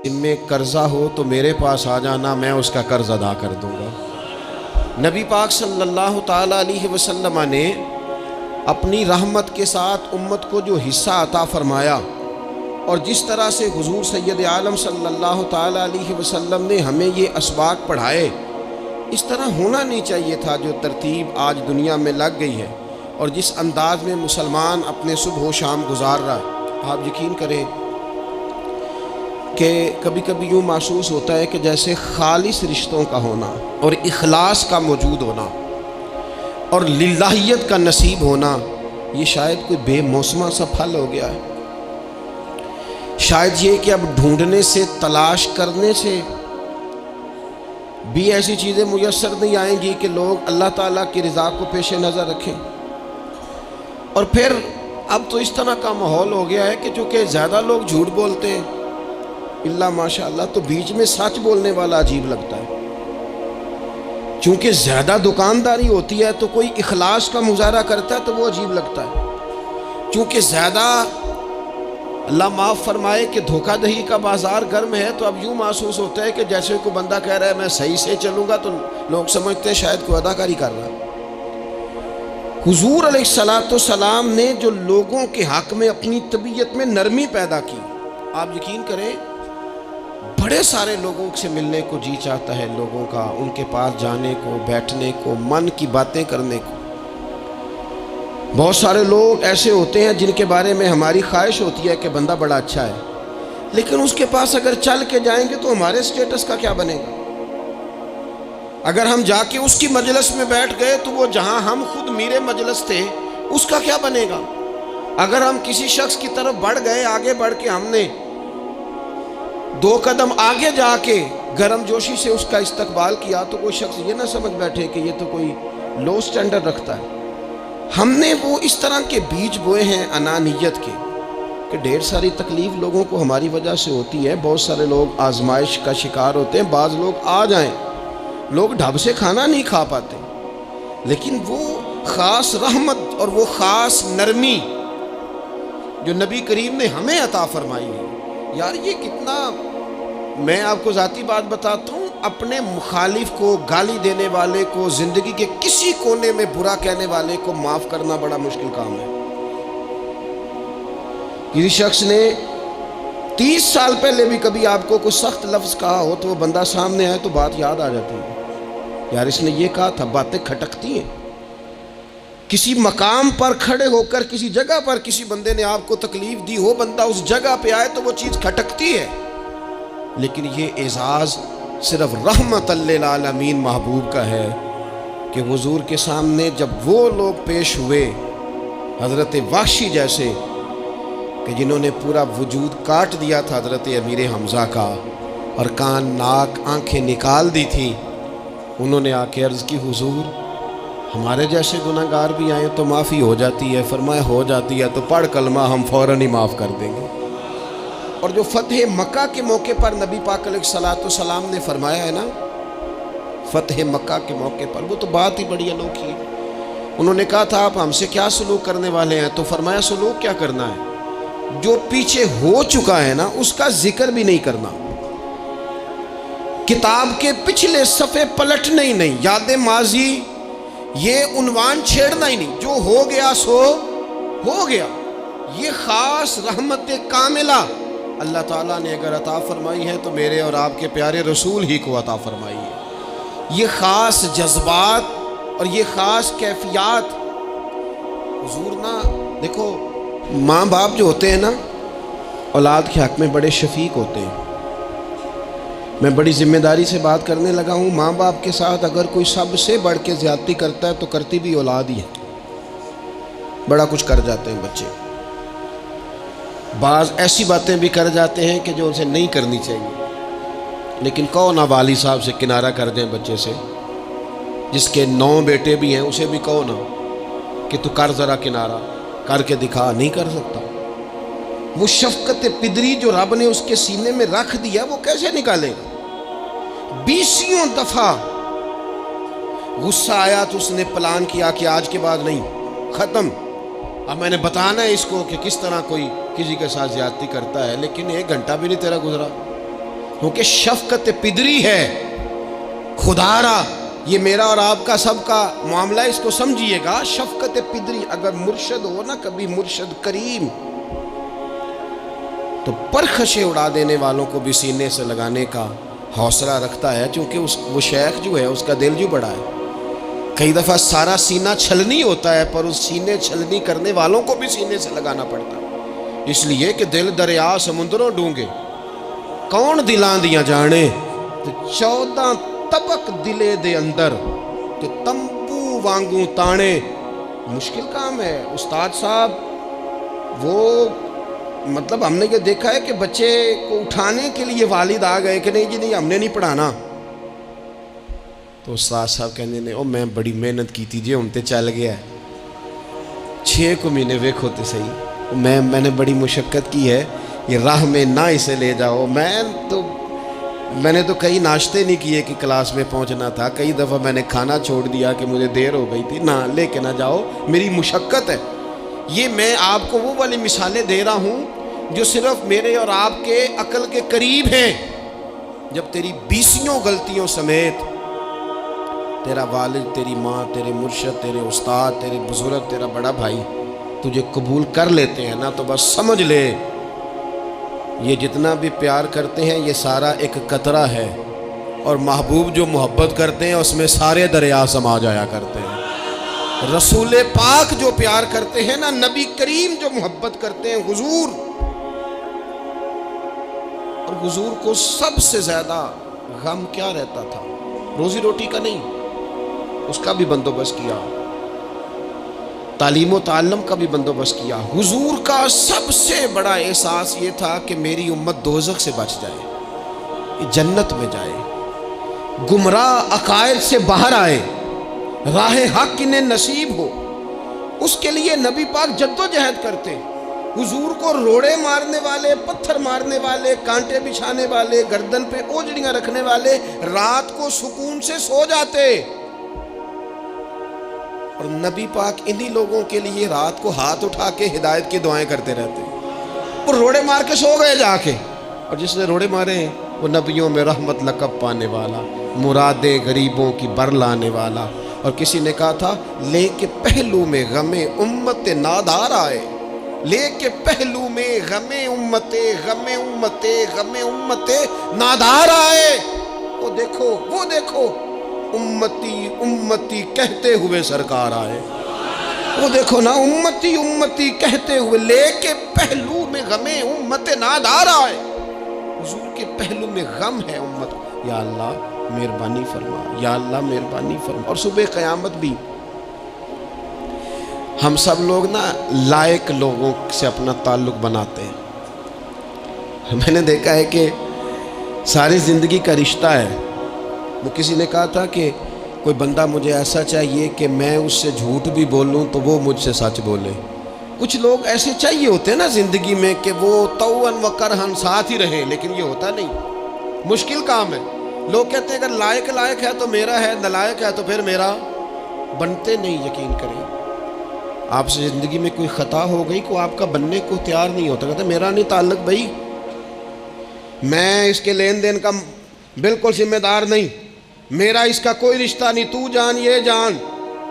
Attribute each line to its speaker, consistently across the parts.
Speaker 1: ان میں قرضہ ہو تو میرے پاس آ جانا، میں اس کا قرض ادا کر دوں گا۔ نبی پاک صلی اللہ تعالیٰ علیہ وسلم نے اپنی رحمت کے ساتھ امت کو جو حصہ عطا فرمایا، اور جس طرح سے حضور سید عالم صلی اللہ تعالیٰ علیہ وسلم نے ہمیں یہ اسباق پڑھائے، اس طرح ہونا نہیں چاہیے تھا جو ترتیب آج دنیا میں لگ گئی ہے، اور جس انداز میں مسلمان اپنے صبح و شام گزار رہا ہے۔ آپ یقین کریں کہ کبھی کبھی یوں محسوس ہوتا ہے کہ جیسے خالص رشتوں کا ہونا اور اخلاص کا موجود ہونا اور للہیت کا نصیب ہونا، یہ شاید کوئی بے موسمہ سا پھل ہو گیا ہے۔ شاید یہ کہ اب ڈھونڈنے سے، تلاش کرنے سے بھی ایسی چیزیں میسر نہیں آئیں گی کہ لوگ اللہ تعالیٰ کی رضا کو پیش نظر رکھیں۔ اور پھر اب تو اس طرح کا ماحول ہو گیا ہے کہ چونکہ زیادہ لوگ جھوٹ بولتے ہیں اللہ ماشاء اللہ، تو بیچ میں سچ بولنے والا عجیب لگتا ہے۔ چونکہ زیادہ دکانداری ہوتی ہے تو کوئی اخلاص کا مظاہرہ کرتا ہے تو وہ عجیب لگتا ہے۔ چونکہ زیادہ اللہ معاف فرمائے کہ دھوکہ دہی کا بازار گرم ہے، تو اب یوں محسوس ہوتا ہے کہ جیسے کوئی بندہ کہہ رہا ہے میں صحیح سے چلوں گا تو لوگ سمجھتے ہیں شاید کوئی اداکاری کر رہا ہے۔ حضور علیہ السلام نے جو لوگوں کے حق میں اپنی طبیعت میں نرمی پیدا کی، آپ یقین کریں بڑے سارے لوگوں سے ملنے کو جی چاہتا ہے لوگوں کا، ان کے پاس جانے کو، بیٹھنے کو، من کی باتیں کرنے کو۔ بہت سارے لوگ ایسے ہوتے ہیں جن کے بارے میں ہماری خواہش ہوتی ہے کہ بندہ بڑا اچھا ہے، لیکن اس کے پاس اگر چل کے جائیں گے تو ہمارے سٹیٹس کا کیا بنے گا؟ اگر ہم جا کے اس کی مجلس میں بیٹھ گئے تو وہ جہاں ہم خود میرے مجلس تھے اس کا کیا بنے گا؟ اگر ہم کسی شخص کی طرف بڑھ گئے، آگے بڑھ کے ہم نے 2 قدم آگے جا کے گرم جوشی سے اس کا استقبال کیا تو کوئی شخص یہ نہ سمجھ بیٹھے کہ یہ تو کوئی لو سٹینڈرڈ رکھتا ہے۔ ہم نے وہ اس طرح کے بیج بوئے ہیں انانیت کے کہ ڈھیر ساری تکلیف لوگوں کو ہماری وجہ سے ہوتی ہے۔ بہت سارے لوگ آزمائش کا شکار ہوتے ہیں، بعض لوگ آ جائیں، لوگ ڈھب سے کھانا نہیں کھا پاتے، لیکن وہ خاص رحمت اور وہ خاص نرمی جو نبی کریم نے ہمیں عطا فرمائی ہے، یار یہ کتنا، میں آپ کو ذاتی بات بتاتا ہوں، اپنے مخالف کو، گالی دینے والے کو، زندگی کے کسی کونے میں برا کہنے والے کو معاف کرنا بڑا مشکل کام ہے۔ کسی شخص نے 30 سال پہلے بھی کبھی آپ کو کوئی سخت لفظ کہا ہو تو وہ بندہ سامنے آئے تو بات یاد آ جاتی ہے، یار اس نے یہ کہا تھا۔ باتیں کھٹکتی ہیں۔ کسی مقام پر کھڑے ہو کر کسی جگہ پر کسی بندے نے آپ کو تکلیف دی ہو، بندہ اس جگہ پہ آئے تو وہ چیز کھٹکتی ہے، لیکن یہ اعزاز صرف رحمت للعالمین محبوب کا ہے کہ حضور کے سامنے جب وہ لوگ پیش ہوئے، حضرت وحشی جیسے کہ جنہوں نے پورا وجود کاٹ دیا تھا حضرت امیر حمزہ کا، اور کان ناک آنکھیں نکال دی تھی، انہوں نے آ کے عرض کی حضور ہمارے جیسے گناہگار بھی آئیں تو معافی ہو جاتی ہے؟ فرمایا ہو جاتی ہے تو پڑھ کلمہ، ہم فوراً ہی معاف کر دیں گے۔ اور جو فتح مکہ کے موقع پر نبی پاک علیہ السلام نے فرمایا ہے نا، فتح مکہ کے موقع پر، وہ تو بات ہی بڑی انوکھی ہے۔ انہوں نے کہا تھا آپ ہم سے کیا سلوک کرنے والے ہیں؟ تو فرمایا سلوک کیا کرنا ہے؟ جو پیچھے ہو چکا ہے نا اس کا ذکر بھی نہیں کرنا، کتاب کے پچھلے صفحے پلٹنے ہی نہیں، یاد ماضی یہ عنوان چھیڑنا ہی نہیں، جو ہو گیا سو ہو گیا۔ یہ خاص رحمت کاملہ اللہ تعالیٰ نے اگر عطا فرمائی ہے تو میرے اور آپ کے پیارے رسول ہی کو عطا فرمائی ہے۔ یہ خاص جذبات اور یہ خاص کیفیات حضور نا، دیکھو ماں باپ جو ہوتے ہیں نا اولاد کے حق میں بڑے شفیق ہوتے ہیں۔ میں بڑی ذمہ داری سے بات کرنے لگا ہوں، ماں باپ کے ساتھ اگر کوئی سب سے بڑھ کے زیادتی کرتا ہے تو کرتی بھی اولاد ہی ہے۔ بڑا کچھ کر جاتے ہیں بچے، بعض ایسی باتیں بھی کر جاتے ہیں کہ جو اسے نہیں کرنی چاہیے، لیکن کہو نا والد صاحب سے کنارہ کر دیں بچے سے، جس کے 9 بیٹے بھی ہیں اسے بھی کہو نا کہ تو کر ذرا کنارہ کر کے دکھا، نہیں کر سکتا۔ وہ شفقت پدری جو رب نے اس کے سینے میں رکھ دیا وہ کیسے نکالے گا؟ 20 دفعہ غصہ آیا تو اس نے پلان کیا کہ آج کے بعد نہیں، ختم، اب میں نے بتانا ہے اس کو کہ کس طرح کوئی کسی کے ساتھ زیادتی کرتا ہے، لیکن 1 گھنٹہ بھی نہیں تیرا گزرا، کیونکہ شفقت پدری ہے خدارا، یہ میرا اور آپ کا سب کا معاملہ، اس کو سمجھیے گا. شفقت پدری، اگر مرشد ہو نا کبھی مرشد کریم، تو پرخشیں اڑا دینے والوں کو بھی سینے سے لگانے کا حوصلہ رکھتا ہے، چونکہ وہ شیخ جو ہے اس کا دل جو بڑا ہے. کئی دفعہ سارا سینہ چھلنی ہوتا ہے، پر اس سینے چھلنی کرنے والوں کو بھی سینے سے لگانا پڑتا ہے، اس لیے کہ دل دریا سمندروں ڈونگے کون دلاں دیاں جانے. تو 14 طبق دلے دے اندر کہ تمبو وانگوں تانے، مشکل کام ہے استاد صاحب. وہ مطلب ہم نے یہ دیکھا ہے کہ بچے کو اٹھانے کے لیے والد آ گئے کہ نہیں جی نہیں ہم نے نہیں پڑھانا، تو استاد صاحب کہنے نے او میں بڑی محنت کی تھی جی ہم تے چل گیا ہے 6 کو مہینے ویک ہوتے صحیح، میں نے بڑی مشقت کی ہے، یہ راہ میں نہ اسے لے جاؤ. میں نے تو کئی ناشتے نہیں کیے کہ کلاس میں پہنچنا تھا، کئی دفعہ میں نے کھانا چھوڑ دیا کہ مجھے دیر ہو گئی تھی، نہ لے کے نہ جاؤ، میری مشقت ہے. یہ میں آپ کو وہ والی مثالیں دے رہا ہوں جو صرف میرے اور آپ کے عقل کے قریب ہیں. جب تیری 20 غلطیوں سمیت تیرا والد، تیری ماں، تیرے مرشد، تیرے استاد، تیرے بزرگ، تیرا بڑا بھائی تجھے قبول کر لیتے ہیں نا، تو بس سمجھ لے یہ جتنا بھی پیار کرتے ہیں یہ سارا ایک قطرہ ہے، اور محبوب جو محبت کرتے ہیں اس میں سارے دریا سما جایا کرتے ہیں. رسول پاک جو پیار کرتے ہیں نا، نبی کریم جو محبت کرتے ہیں، حضور، اور حضور کو سب سے زیادہ غم کیا رہتا تھا؟ روزی روٹی کا نہیں، اس کا بھی بندوبست کیا، تعلیم و تعلم کا بھی بندوبست کیا. حضور کا سب سے بڑا احساس یہ تھا کہ میری امت دوزخ سے بچ جائے، جنت میں جائے، گمراہ عقائد سے باہر آئے، راہ حق انہیں نصیب ہو. اس کے لیے نبی پاک جد و جہد کرتے. حضور کو روڑے مارنے والے، پتھر مارنے والے، کانٹے بچھانے والے، گردن پہ اوجڑیاں رکھنے والے رات کو سکون سے سو جاتے، اور نبی پاک انہی لوگوں کے لیے رات کو ہاتھ اٹھا کے ہدایت کی دعائیں کرتے رہتے. اور روڑے مار کے سو گئے جا کے، اور جس نے روڑے مارے ہیں وہ نبیوں میں رحمت لقب پانے والا، مرادیں غریبوں کی بر لانے والا. اور کسی نے کہا تھا لے کے پہلو میں غم امت نادار آئے، لے کے پہلو میں غم امت نادار آئے. وہ دیکھو امتی امتی کہتے ہوئے سرکار آئے. وہ دیکھو نا، امتی امتی کہتے ہوئے، لے کے پہلو میں غم امت نادار آئے. حضور کے پہلو میں غم ہے امت. یا اللہ مہربانی فرما، یا اللہ مہربانی فرما. اور صبح قیامت بھی ہم سب لوگ نا لائق لوگوں سے اپنا تعلق بناتے ہیں. میں نے دیکھا ہے کہ ساری زندگی کا رشتہ ہے. وہ کسی نے کہا تھا کہ کوئی بندہ مجھے ایسا چاہیے کہ میں اس سے جھوٹ بھی بولوں تو وہ مجھ سے سچ بولے. کچھ لوگ ایسے چاہیے ہوتے ہیں نا زندگی میں کہ وہ توأن و کرہن ساتھ ہی رہے، لیکن یہ ہوتا نہیں، مشکل کام ہے. لوگ کہتے ہیں اگر لائق ہے تو میرا ہے، نالائق ہے تو پھر میرا. بنتے نہیں، یقین کریں. آپ سے زندگی میں کوئی خطا ہو گئی کو آپ کا بننے کو تیار نہیں ہوتا، کہتے میرا نہیں تعلق بھائی، میں اس کے لین دین کا بالکل ذمہ دار نہیں، میرا اس کا کوئی رشتہ نہیں، تو جان یہ جان،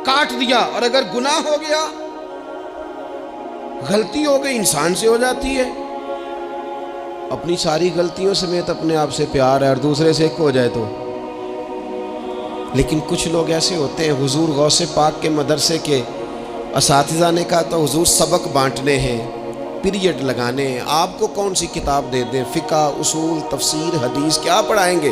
Speaker 1: کاٹ دیا. اور اگر گناہ ہو گیا، غلطی ہو گئی، انسان سے ہو جاتی ہے. اپنی ساری غلطیوں سمیت اپنے آپ سے پیار ہے، اور دوسرے سے ایک ہو جائے تو. لیکن کچھ لوگ ایسے ہوتے ہیں. حضور غوث پاک کے مدرسے کے اساتذہ نے کہا تھا حضور سبق بانٹنے ہیں، پیریڈ لگانے ہیں، آپ کو کون سی کتاب دے دیں، فقہ، اصول، تفسیر، حدیث، کیا پڑھائیں گے؟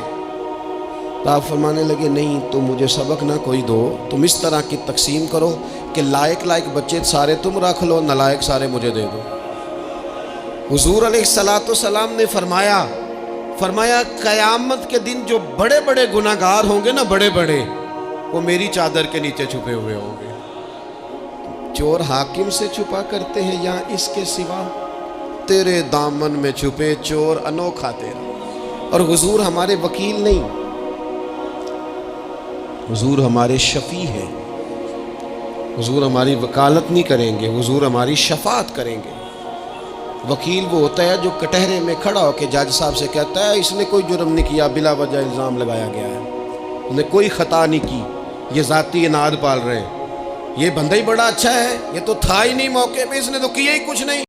Speaker 1: تو آپ فرمانے لگے نہیں، تم مجھے سبق نہ کوئی دو، تم اس طرح کی تقسیم کرو کہ لائق بچے سارے تم رکھ لو، نالائق سارے مجھے دے دو. حضور علیہ السلام نے فرمایا قیامت کے دن جو بڑے بڑے گناہ گار ہوں گے نا، بڑے وہ میری چادر کے نیچے چھپے ہوئے ہوں گے. چور حاکم سے چھپا کرتے ہیں یا اس کے سوا، تیرے دامن میں چھپے چور انوکھا تیرا. اور حضور ہمارے وکیل نہیں، حضور ہمارے شفیع ہیں. حضور ہماری وکالت نہیں کریں گے، حضور ہماری شفاعت کریں گے. وکیل وہ ہوتا ہے جو کٹہرے میں کھڑا ہو کے جج صاحب سے کہتا ہے اس نے کوئی جرم نہیں کیا، بلا وجہ الزام لگایا گیا ہے، انہوں نے کوئی خطا نہیں کی، یہ ذاتی اناد پال رہے ہیں، یہ بندہ ہی بڑا اچھا ہے، یہ تو تھا ہی نہیں موقع پہ، اس نے تو کیا ہی کچھ نہیں۔